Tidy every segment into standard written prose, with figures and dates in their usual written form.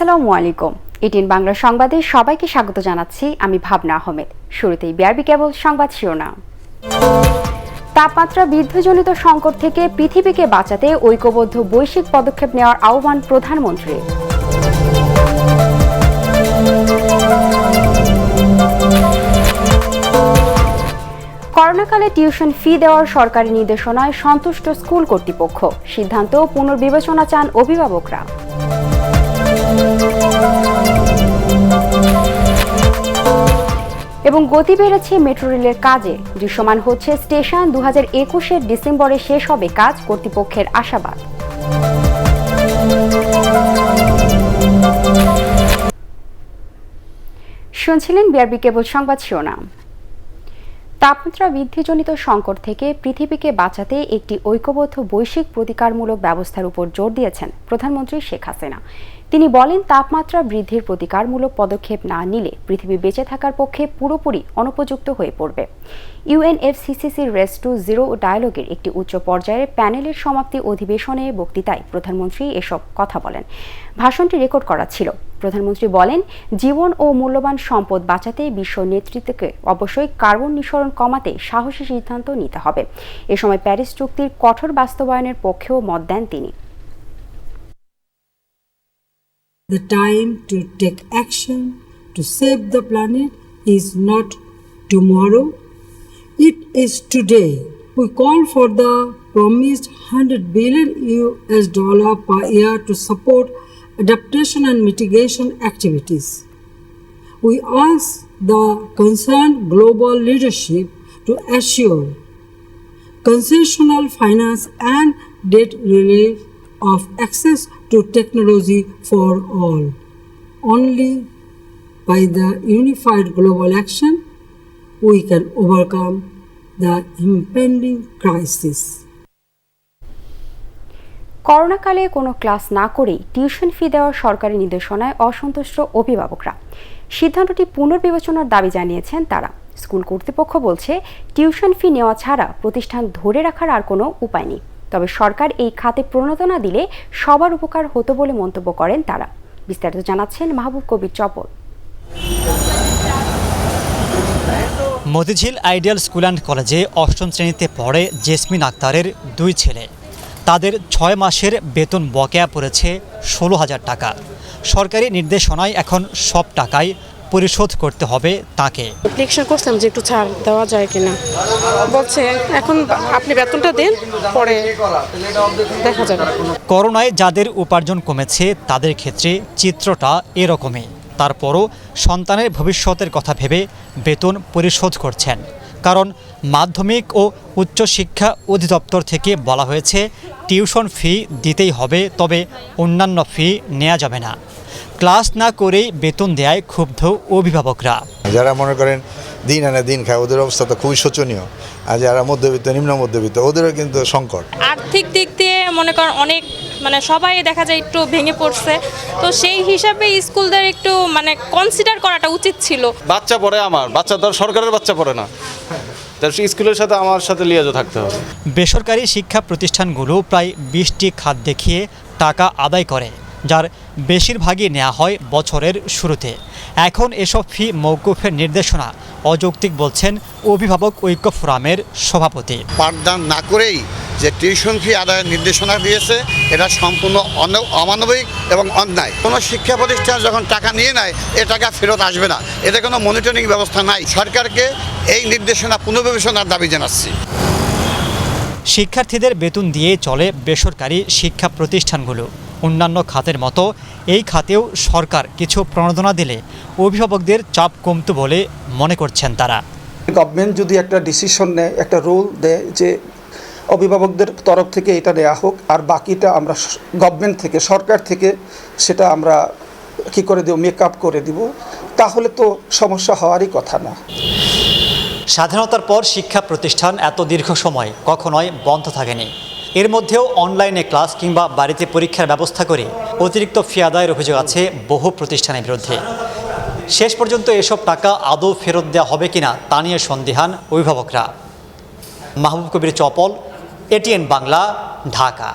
আসসালামু আলাইকুম। এটিএন বাংলা সংবাদে সবাইকে স্বাগত জানাচ্ছি। আমি ভাবনা আহমেদ। শুরুতেই বিআরবি কেবল সংবাদ শিরোনাম। তাপমাত্রা বৃদ্ধিজনিত সংকট থেকে পৃথিবীকে বাঁচাতে ঐক্যবদ্ধ বৈশ্বিক পদক্ষেপ নেওয়ার আহ্বান প্রধানমন্ত্রীর। করোনাকালে টিউশন ফি দেওয়ার সরকারি নির্দেশনায় সন্তুষ্ট স্কুল কর্তৃপক্ষ, সিদ্ধান্ত পুনর্বিবেচনা চান অভিভাবকরা। এবং গতি বেড়েছে মেট্রো রেলের কাজে, দৃশ্যমান হচ্ছে স্টেশন। 2021-এর ডিসেম্বরে শেষ হবে কাজ, কর্তৃপক্ষের আশাবাদ। শুনছিলেন বিআরবি কেবল সংবাদ শিরোনাম। তাপমাত্রা বৃদ্ধিজনিত সংকট থেকে পৃথিবীকে বাঁচাতে একটি ঐক্যবদ্ধ বৈশ্বিক প্রতিকারমূলক ব্যবস্থার উপর জোর দিয়েছেন প্রধানমন্ত্রী শেখ হাসিনা। তিনি বলেন, তাপমাত্রা বৃদ্ধির প্রতিকারমূলক পদক্ষেপ না নিলে পৃথিবী বেঁচে থাকার পক্ষে পুরোপুরি অনুপযুক্ত হয়ে পড়বে। ইউএনএফসিসিসির রেস টু জিরো ডায়ালগের একটি উচ্চ পর্যায়ের প্যানেলের সমাপ্তি অধিবেশনে বক্তৃতায় প্রধানমন্ত্রী এসব কথা বলেন। ভাষণটি রেকর্ড করা ছিল। প্রধানমন্ত্রী বলেন, জীবন ও মূল্যবান সম্পদ বাঁচাতে বিশ্ব নেতৃত্বকে অবশ্যই কার্বন নিঃসরণ কমাতে সাহসী সিদ্ধান্ত নিতে হবে। এ সময় প্যারিস চুক্তির কঠোর বাস্তবায়নের পক্ষেও মত দেন তিনি। The time to take action to save the planet is not tomorrow, it is today. We call for the promised $100 billion per year to support adaptation and mitigation activities. We ask the concerned global leadership to assure concessional finance and debt relief of access to technology for all. Only by the unified global action we can overcome the impending crisis. করোনাকালে কোনো class না করেই tuition fee দেওয়ার সরকারি নির্দেশনায় অসন্তুষ্ট অভিভাবকরা। সিদ্ধান্তটি পুনর্বিবেচনার দাবি জানিয়েছেন তারা। স্কুল কর্তৃপক্ষ বলছে, টিউশন ফি নেওয়া ছাড়া প্রতিষ্ঠান ধরে রাখার আর কোনো উপায় নেই। তবে সরকার এই খাতে প্রণোদনা দিলে সবার উপকার হতো বলে মন্তব্য করেন তারা। বিস্তারিত জানাচ্ছেন মাহবুব কবির চপল। মতিঝিল আইডিয়াল স্কুল অ্যান্ড কলেজে অষ্টম শ্রেণীতে পড়ে জেসমিন আক্তারের দুই ছেলে। তাদের 6 মাসের বেতন বকেয়া পড়েছে 16,000 টাকা। সরকারি নির্দেশনায় এখন সব টাকাই পরিশোধ করতে হবে তাকে। অ্যাপ্লিকেশন করছিলাম যে একটু ছাড় দেওয়া যায় কিনা, বলছে এখন আপনি বেতনটা দেন, পরে দেখা যাবে। করোনায় যাদের উপার্জন কমেছে তাদের ক্ষেত্রে চিত্রটা এরকমই। তারপরও সন্তানের ভবিষ্যতের কথা ভেবে বেতন পরিশোধ করছেন। কারণ মাধ্যমিক ও উচ্চশিক্ষা অধিদপ্তর থেকে বলা হয়েছে টিউশন ফি দিতেই হবে, তবে অন্যান্য ফি নেওয়া যাবে না। ক্লাস না করেই বেতন দেয় ক্ষুব্ধ অভিভাবকরা। যারা মনে করেন দিন আনে দিন খায়, ওদের অবস্থা তো খুবই শোচনীয়। আর যারা মধ্যবিত্ত, নিম্ন মধ্যবিত্ত, ওদেরও কিন্তু সংকট। আর্থিক দিক দিয়ে মনে করেন অনেক সবাই দেখা যায় একটু ভেঙে পড়ছে। তো সেই হিসাবে স্কুলদের একটু কনসিডার করাটা উচিত ছিল। বাচ্চা পড়ে, আমার বাচ্চা তো সরকারের বাচ্চা পড়ে না, তার স্কুলের সাথে আমার সাথে লিয়াজও থাকতে হবে। বেসরকারি শিক্ষা প্রতিষ্ঠানগুলো প্রায় 20টি খাত দেখিয়ে টাকা আদায় করে, যার বেশিরভাগই নেওয়া হয় বছরের শুরুতে। এখন এসব ফি মওকুফের নির্দেশনা অযৌক্তিক বলছেন অভিভাবক ঐক্য ফোরামের সভাপতি। পাঠদান না করেই যে টিউশন ফি আদায়ের নির্দেশনা দিয়েছে, এটা সম্পূর্ণ অমানবিক এবং অন্যায়। কোনো শিক্ষা প্রতিষ্ঠান যখন টাকা নিয়ে নেয়, এ টাকা ফেরত আসবে না, এতে কোনো মনিটরিং ব্যবস্থা নাই। সরকারকে এই নির্দেশনা পুনর্বিবেচনার দাবি জানাচ্ছি। শিক্ষার্থীদের বেতন দিয়ে চলে বেসরকারি শিক্ষা প্রতিষ্ঠানগুলো। অন্যান্য খাতের মতো এই খাতেও সরকার কিছু প্রণোদনা দিলে অভিভাবকদের চাপ কমত বলে মনে করছেন তারা। গভর্নমেন্ট যদি একটা ডিসিশন নেয়, একটা রুল দেয় যে অভিভাবকদের তরফ থেকে এটা দেওয়া হোক, আর বাকিটা আমরা গভর্নমেন্ট থেকে, সরকার থেকে সেটা আমরা কী করে দেব, মেকআপ করে দিব, তাহলে তো সমস্যা হওয়ারই কথা না। স্বাধীনতার পর শিক্ষা প্রতিষ্ঠান এত দীর্ঘ সময় কখনোই বন্ধ থাকেনি। এর মধ্যেও অনলাইনে ক্লাস কিংবা বাড়িতে পরীক্ষার ব্যবস্থা করে অতিরিক্ত ফি আদায়ের অভিযোগ আছে বহু প্রতিষ্ঠানের বিরুদ্ধে। শেষ পর্যন্ত এসব টাকা আদৌ ফেরত দেওয়া হবে কিনা তা নিয়ে সন্দিহান অভিভাবকরা। মাহবুব কবির চপল, এটিএন বাংলা, ঢাকা।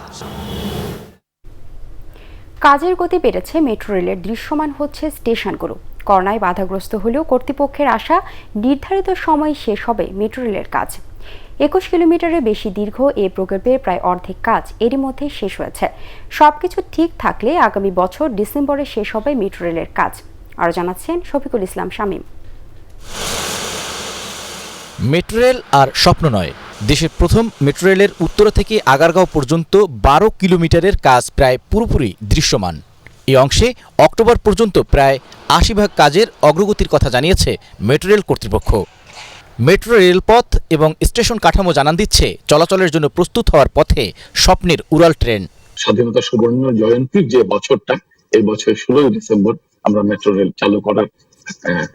কাজের গতি বেড়েছে, মেট্রো রেলের দৃশ্যমান হচ্ছে স্টেশনগুলো। করোনায় বাধাগ্রস্ত হলেও কর্তৃপক্ষের আশা নির্ধারিত সময়ে শেষ হবে মেট্রো রেলের কাজ। 21 কিলোমিটারের বেশি দীর্ঘ এ প্রকল্পের প্রায় অর্ধেক কাজ এরই মধ্যে শেষ হয়েছে। সবকিছু ঠিক থাকলে আগামী বছর ডিসেম্বরে শেষ হবে মেট্রো রেলের কাজ। আরও জানাচ্ছেন শফিকুল ইসলাম শামীম। মেট্রো রেল আর স্বপ্ন নয়, দেশের প্রথম মেট্রো রেলের উত্তরা থেকে আগারগাঁও পর্যন্ত 12 কিলোমিটারের কাজ প্রায় পুরোপুরি দৃশ্যমান। এই অংশে অক্টোবর পর্যন্ত প্রায় 80% কাজের অগ্রগতির কথা জানিয়েছে মেট্রো রেল কর্তৃপক্ষ। মেট্রো রেলপথ এবং স্টেশন কাঠামো জানান দিচ্ছে চলাচলের জন্য প্রস্তুত হওয়ার পথে স্বপ্নের উড়াল ট্রেন। স্বাধীনতা সুবর্ণ জয়ন্তীর যে বছরটা, এই বছর 16 ডিসেম্বর আমরা মেট্রো রেল চালু করার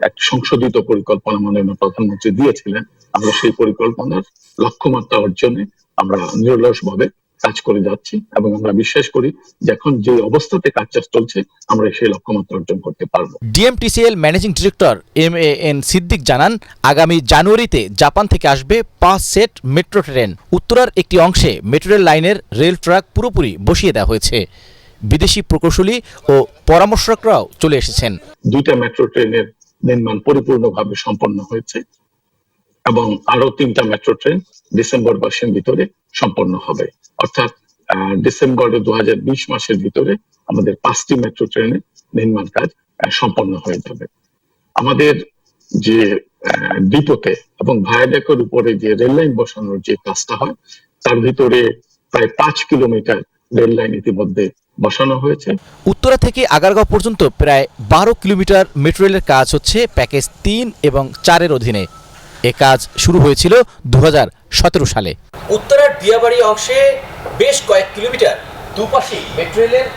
এক সংশোধিত পরিকল্পনা মাননীয় প্রধানমন্ত্রী দিয়েছিলেন। আমরা সেই পরিকল্পনার লক্ষ্যমাত্রা অর্জনে আমরা নিরলসভাবে কাজ করে যাচ্ছি এবং আমরা বিশ্বাস করি যে এখন যে অবস্থাতে কাজটা চলছে আমরা সেই লক্ষ্যমাত্রা অর্জন করতে পারবো। DMTCL managing director MAN Siddique জানান, আগামী জানুয়ারিতে জাপান থেকে আসবে 5 সেট মেট্রো ট্রেন। উত্তরার একটি অংশে মেট্রো রেল লাইনের রেল ট্র্যাক পুরোপুরি বসিয়ে দেওয়া হয়েছে। বিদেশি প্রকৌশলী ও পরামর্শকরাও চলে এসেছেন। 2টা মেট্রো ট্রেনের নির্মাণ পরিপূর্ণভাবে সম্পন্ন হয়েছে এবং আরো 3টা মেট্রো ট্রেন ডিসেম্বর মাসের ভিতরে সম্পন্ন হবে। অর্থাৎ ডিসেম্বরে 2020 মাসের ভিতরে আমাদের 5টি মেট্রো ট্রেনের নির্মাণ কাজ সম্পন্ন হয়ে যাবে। আমাদের যে ডিপোতে এবং ভায়াডেকের উপরে যে রেল লাইন বসানোর যে কাজটা হয়, তার ভিতরে প্রায় 5 কিলোমিটার রেল লাইন ইতিমধ্যে বসানো হয়েছে। উত্তরা থেকে আগারগাঁও পর্যন্ত প্রায় 12 কিলোমিটার মেট্রো রেলের কাজ হচ্ছে প্যাকেজ 3 এবং 4-এর অধীনে। এ কাজ শুরু হয়েছিল 2017 সালে। উত্তরার দিয়াবাড়ি অংশে বেশ কয়েক কিলোমিটার দুপাশে মেট্রো রেলের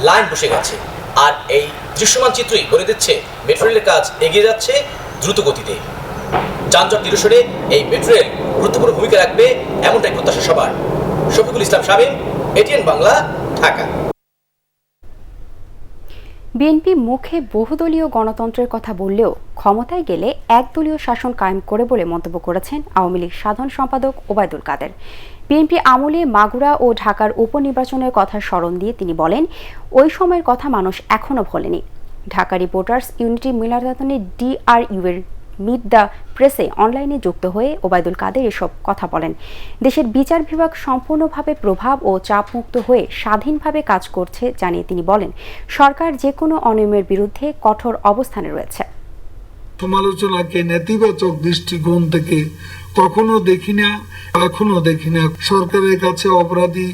লাইন বসে গেছে, আর এই দৃশ্যমান চিত্রই বলে দিচ্ছে মেট্রো রেলের কাজ এগিয়ে যাচ্ছে দ্রুত গতিতে। যানজট নিরসনে এই মেট্রো রেল গুরুত্বপূর্ণ ভূমিকা রাখবে, এমনটাই প্রত্যাশা সবার। শফিকুল ইসলাম শামীম, ATN বাংলা, ঢাকা। বিএনপি মুখে বহুদলীয় গণতন্ত্রের কথা বললেও ক্ষমতায় গেলে একদলীয় শাসন কায়েম করে বলে মন্তব্য করেছেন আওয়ামী লীগ সাধারণ সম্পাদক ওবায়দুল কাদের। বিএনপি আমলে মাগুরা ও ঢাকার উপনির্বাচনের কথা স্মরণ দিয়ে তিনি বলেন, ওই সময়ের কথা মানুষ এখনও ভোলেনি। ঢাকা রিপোর্টার্স ইউনিটি মিলাদাতনে DRU এর মিট দ্য প্রেসে অনলাইনে যুক্ত হয়ে ওবায়দুল কাদের এসব কথা বলেন। দেশের বিচার বিভাগ সম্পূর্ণভাবে প্রভাব ও চাপমুক্ত হয়ে স্বাধীনভাবে কাজ করছে জানিয়ে তিনি বলেন, সরকার যে কোনো অনিয়মের বিরুদ্ধে কঠোর অবস্থানে রয়েছে। সমালোচনাকে নেতিবাচক দৃষ্টিকোণ থেকে কখনো দেখি না, এখনো দেখি না। সরকারের কাছে অপরাধী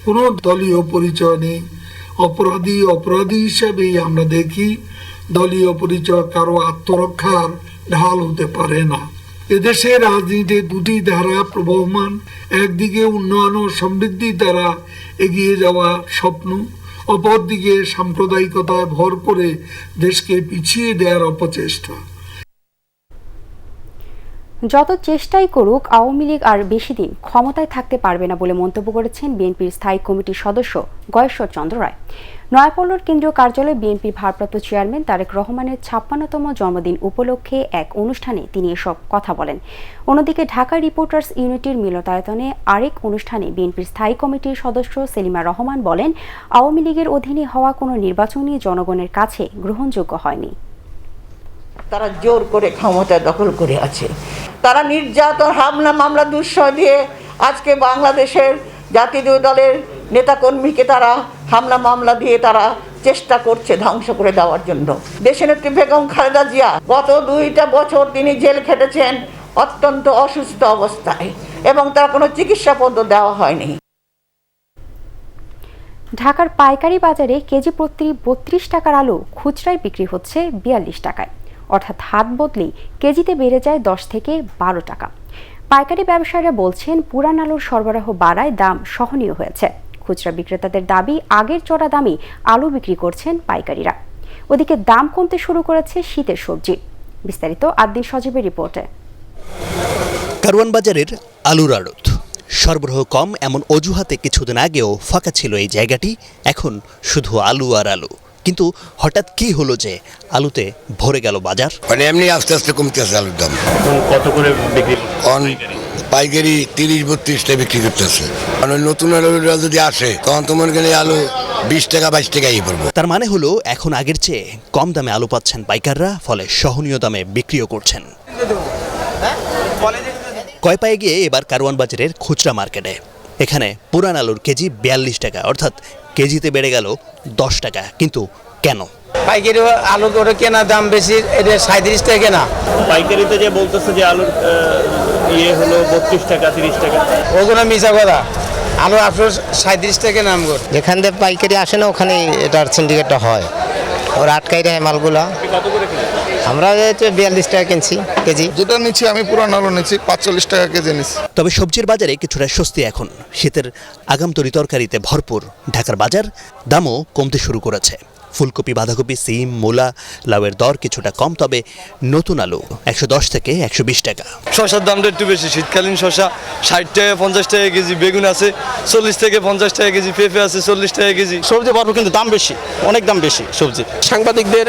কোনো দলীয় পরিচয় নেই। অপরাধী হিসাবেই আমরা দেখি। দলীয় পরিচয় কারো আত্মরক্ষার ঢাল হতে পারে না। এদেশের রাজনীতিতে দুটি ধারা প্রবহমান, একদিকে উন্নয়ন ও সমৃদ্ধি দ্বারা এগিয়ে যাওয়া স্বপ্ন, অপরদিকে সাম্প্রদায়িকতায় ভর করে দেশকে পিছিয়ে দেওয়ার অপচেষ্টা। যত চেষ্টাই করুক আওয়ামী লীগ আর বেশি দিন ক্ষমতায় থাকতে পারবে না বলে মন্তব্য করেছেন বিএনপির স্থায়ী কমিটির সদস্য গয়েশ্বর চন্দ্র রায়। নয়াপল্টন কেন্দ্রীয় কার্যালয়ে বিএনপির ভারপ্রাপ্ত চেয়ারম্যান তারেক রহমানের 56তম জন্মদিন উপলক্ষে এক অনুষ্ঠানে তিনি এসব কথা বলেন। অন্যদিকে ঢাকা রিপোর্টার্স ইউনিটির মিলনায়তনে আরেক অনুষ্ঠানে বিএনপির স্থায়ী কমিটির সদস্য সেলিমা রহমান বলেন, আওয়ামী লীগের অধীনে হওয়া কোনো নির্বাচনই জনগণের কাছে গ্রহণযোগ্য হয়নি। তারা জোর করে ক্ষমতা দখল করে আছে। তারা নির্যাতন, হামলা, মামলা, দুঃসহ দিয়ে আজকে বাংলাদেশের জাতীয় দলের নেতাকর্মীকে তারা হামলা মামলা দিয়ে তারা চেষ্টা করছে ধ্বংস করে দেওয়ার জন্য। দেশনেত্রী বেগম খালেদা জিয়া গত 2টা বছর তিনি জেল খেটেছেন অত্যন্ত অসুস্থ অবস্থায়, এবং তার কোনো চিকিৎসা পদ্ধতি দেওয়া হয়নি। ঢাকার পাইকারি বাজারে কেজি প্রতি 32 টাকার আলু খুচরায় বিক্রি হচ্ছে 42 টাকায়, অর্থাৎ হাত বদলেই কেজিতে বেড়ে যায় 10 থেকে 12 টাকা। পাইকারি ব্যবসায়ীরা বলছেন, পুরান আলুর সরবরাহ বাড়ায় দাম সহনীয় হয়েছে। খুচরা বিক্রেতাদের দাবি, আগের চড়া দামে আলু বিক্রি করছেন পাইকারিরা। ওদিকে দাম কমতে শুরু করেছে শীতের সবজি। বিস্তারিত আদ্দিন সজীবের রিপোর্টে। কারওয়ান বাজারের আলুর আড়ত সরবরাহ কম এমন অজুহাতে কিছুদিন আগেও ফাঁকা ছিল এই জায়গাটি, এখন শুধু আলু আর আলু। কিন্তু হঠাৎ কি হলো যে আলুতে ভরে গেল বাজার? মানে এমনি আস্তে আস্তে কমতেছে আলুর দাম। কত করে বিক্রি? পাইকারি 30-32 টাকা বিক্রি করতেছে। মানে নতুন আলুরা যদি আসে তখন তো মনে করেন আলু 20 টাকা 22 টাকাই পড়বো। তার মানে হলো এখন আগের চেয়ে কম দামে আলু পাচ্ছেন পাইকাররা, ফলে সহনীয় দামে বিক্রিও করছেন। কয় পায়ে গিয়ে এবার কারওয়ান বাজারের খুচরা মার্কেটে। এখানে পুরান আলুর কেজি 42 টাকা, অর্থাৎ কেজিতে বেড়ে গেল 10 টাকা। কিন্তু কেন? পাইকারি আলুর ওটা কেনা দাম বেশি, এটা 37 টাকা কেনা। পাইকারিতে যে বলতেছে যে আলুর ইয়ে হলো 32 টাকা 30 টাকা, ওগুলো মিছা কথা। আলু আপনার 37 টাকা নাম কর। যেখান থেকে পাইকারি আসে না ওখানে এটার সিন্ডিকেটটা হয়, ওরা আটকাই দেয় মালগুলা। কত করে কিলো? আমরা 42 টাকা কিনছি কেজি। যেটা নিচ্ছি আমি পুরান আলু নিচ্ছি 45 টাকা কেজি নিচ্ছি। তবে সবজির বাজারে কিছুটা স্বস্তি এখন। শীতের আগামতরি তরকারিতে ভরপুর ঢাকার বাজার, দামও কমতে শুরু করেছে। ফুলকপি, বাঁধাকপি, সিম, মূলা, লাউয়ের দর কিছুটা কম, তবে নতুন আলু 110 থেকে 120 টাকা। শসার দামটা একটু বেশি, শীতকালীন শসা 60 টাকা 50 টাকা কেজি, বেগুন আছে 40 থেকে 50 টাকা কেজি, পেঁপে আছে 40 টাকা কেজি। সবজি ভরপুর, কিন্তু দাম বেশি, অনেক দাম বেশি সবজি। সাংবাদিকদের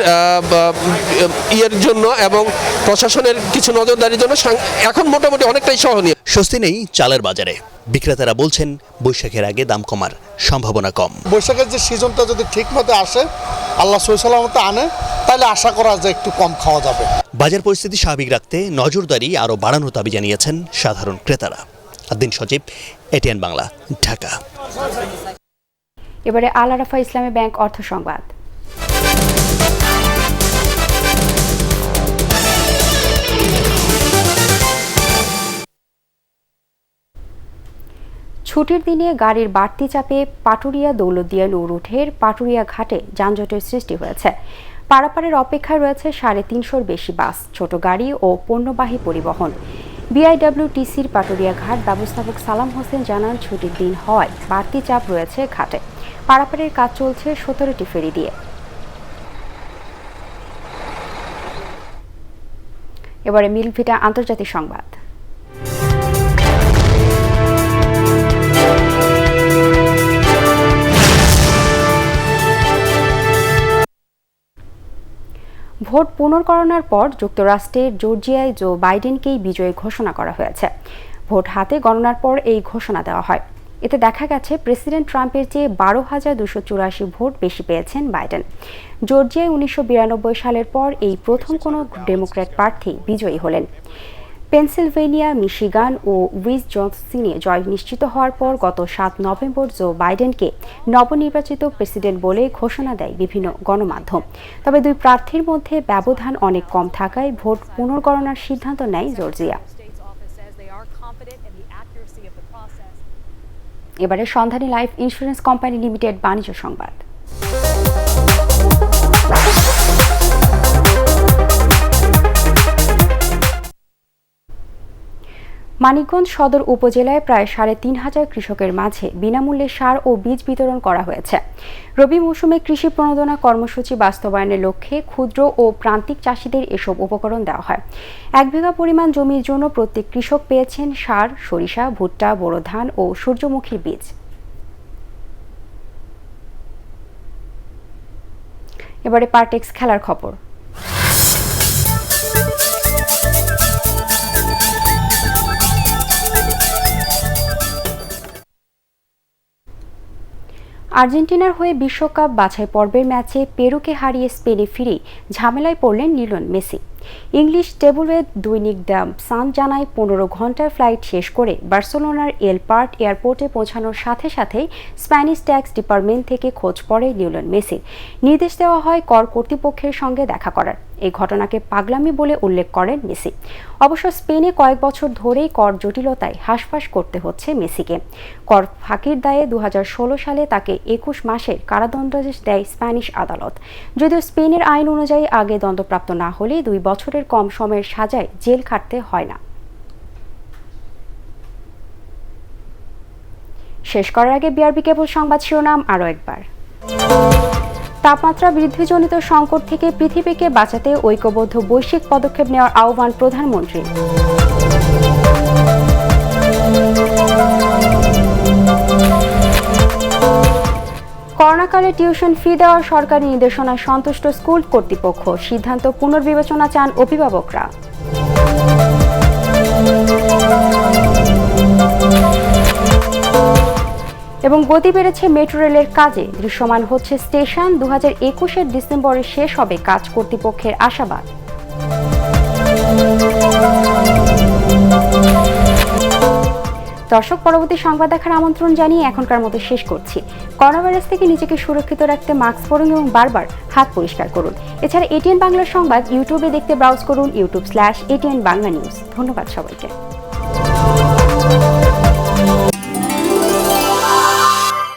ইয়ের জন্য এবং প্রশাসনের কিছু নজরদারির জন্য এখন মোটামুটি অনেকটাই সহনীয়। স্বস্তি নেই চালের বাজারে। বিক্রেতারা বলছেন বৈশাখের আগে দাম কমার সম্ভাবনা কম। বৈশাখের যে সিজনটা যদি ঠিক মতো আসে, আল্লাহ সহিসালামত আনে, তাহলে আশা করা যায় একটু কম খাওয়া যাবে। বাজার পরিস্থিতি স্বাভাবিক রাখতে নজরদারি আরও বাড়ানোর দাবি জানিয়েছেন সাধারণ ক্রেতারা। আদ্দিন সজীব, এটিএন বাংলা, ঢাকা। এবারে আল আরাফা ইসলামী ব্যাংক অর্থ সংবাদ। ছুটির দিনে গাড়ির বাড়তি চাপে পাটুরিয়া দৌলতদিয়া নৌরুটের পাটুরিয়া ঘাটে যানজটের সৃষ্টি হয়েছে। পারাপারের অপেক্ষায় রয়েছে 350-র বেশি বাস, ছোট গাড়ি ও পণ্যবাহী পরিবহন। বিআইডব্লিউটিসির পাটুরিয়া ঘাট ব্যবস্থাপক সালাম হোসেন জানান, ছুটির দিন হওয়ায় বাড়তি চাপ রয়েছে ঘাটে। পারাপারের কাজ চলছে 17টি ফেরি দিয়ে। এবারে মিল্কভিটা আন্তর্জাতিক সংবাদ। ভোট পুনর্গণনার পর যুক্তরাষ্ট্রের জর্জিয়ায় জো বাইডেনকেই বিজয়ী ঘোষণা করা হয়েছে। ভোট হাতে গণনার পর এই ঘোষণা দেওয়া হয়। এতে দেখা গেছে প্রেসিডেন্ট ট্রাম্পের চেয়ে 12,284 ভোট বেশি পেয়েছেন বাইডেন। জর্জিয়ায় 1992 সালের পর এই প্রথম কোনো ডেমোক্র্যাট প্রার্থী বিজয়ী হলেন। পেনসিলভেনিয়া, মিশিগান ও উইসকনসিনে জয় নিশ্চিত হওয়ার পর গত 7 নভেম্বর জো বাইডেনকে নবনির্বাচিত প্রেসিডেন্ট বলে ঘোষণা দেয় বিভিন্ন গণমাধ্যম। তবে দুই প্রার্থীর মধ্যে ব্যবধান অনেক কম থাকায় ভোট পুনর্গণনার সিদ্ধান্ত নেয় জর্জিয়া। এবারে সন্ধানী লাইফ ইন্স্যুরেন্স কোম্পানি লিমিটেড বাণিজ্য সংবাদ। মানিকগঞ্জ সদর উপজেলায় প্রায় 3,500 কৃষকের মাঝে বিনামূল্যে সার ও বীজ বিতরণ করা হয়েছে। রবি মৌসুমে কৃষি প্রণোদনা কর্মসূচি বাস্তবায়নের লক্ষ্যে ক্ষুদ্র ও প্রান্তিক চাষিদের এসব উপকরণ দেওয়া হয়। 1 বিঘা পরিমাণ জমির জন্য প্রত্যেক কৃষক পেয়েছেন সার, সরিষা, ভুট্টা, বোরো ধান ও সূর্যমুখীর বীজ। এবারে পারটেক্স খেলার খবর। আর্জেন্টিনার হয়ে বিশ্বকাপ বাছাই পর্বের ম্যাচে পেরুকে হারিয়ে স্পেনে ফিরে ঝামেলায় পড়লেন লিওনেল মেসি। ইংলিশ টেবলওয়েড দৈনিক দ্য সান জানায় 15 ঘন্টার ফ্লাইট শেষ করে বার্সেলোনার এল পার্ট এয়ারপোর্টে পৌঁছানোর সাথে সাথেই স্প্যানিশ ট্যাক্স ডিপার্টমেন্ট থেকে খোঁজ পড়ে লিওনেল মেসির। নির্দেশ দেওয়া হয় কর কর্তৃপক্ষের সঙ্গে দেখা করার। এই ঘটনাকে পাগলামি বলে উল্লেখ করেন মেসি। অবশ্য স্পেনে কয়েক বছর ধরেই কর জটিলতায় হাঁসফাঁস করতে হচ্ছে মেসিকে। কর ফাঁকির দায়ে 2016 সালে তাকে 21 মাসের কারাদণ্ডাদেশ দেয় স্প্যানিশ আদালত। যদিও স্পেনের আইন অনুযায়ী আগে দণ্ডপ্রাপ্ত না হলে 2 বছরের কম সময়ের সাজায় জেল খাটতে হয় না। শেষ করার আগে বিআরবি কেবল সংবাদ শিরোনাম আরও একবার। তাপমাত্রা বৃদ্ধিজনিত সংকট থেকে পৃথিবীকে বাঁচাতে ঐক্যবদ্ধ বৈশ্বিক পদক্ষেপ নেওয়ার আহ্বান প্রধানমন্ত্রীর। করোনাকালে টিউশন ফি দেওয়ার সরকারি নির্দেশনায় সন্তুষ্ট স্কুল কর্তৃপক্ষ, সিদ্ধান্ত পুনর্বিবেচনা চান অভিভাবকরা। এবং গতি বেড়েছে মেট্রো রেলের কাজে, দৃশ্যমান হচ্ছে স্টেশন। 2021-এর ডিসেম্বরে শেষ হবে কাজ, কর্তৃপক্ষের আশাবাদ। দর্শক, পরবর্তী সংবাদ দেখার আমন্ত্রণ জানিয়ে এখনকার মতো শেষ করছি। করোনা ভাইরাস থেকে নিজেকে সুরক্ষিত রাখতে মাস্ক পরুন এবং বারবার হাত পরিষ্কার করুন। এছাড়া এটিএন বাংলার সংবাদ ইউটিউবে দেখতে ব্রাউজ করুন youtube.com/ATN Bangla News। ধন্যবাদ সবাইকে।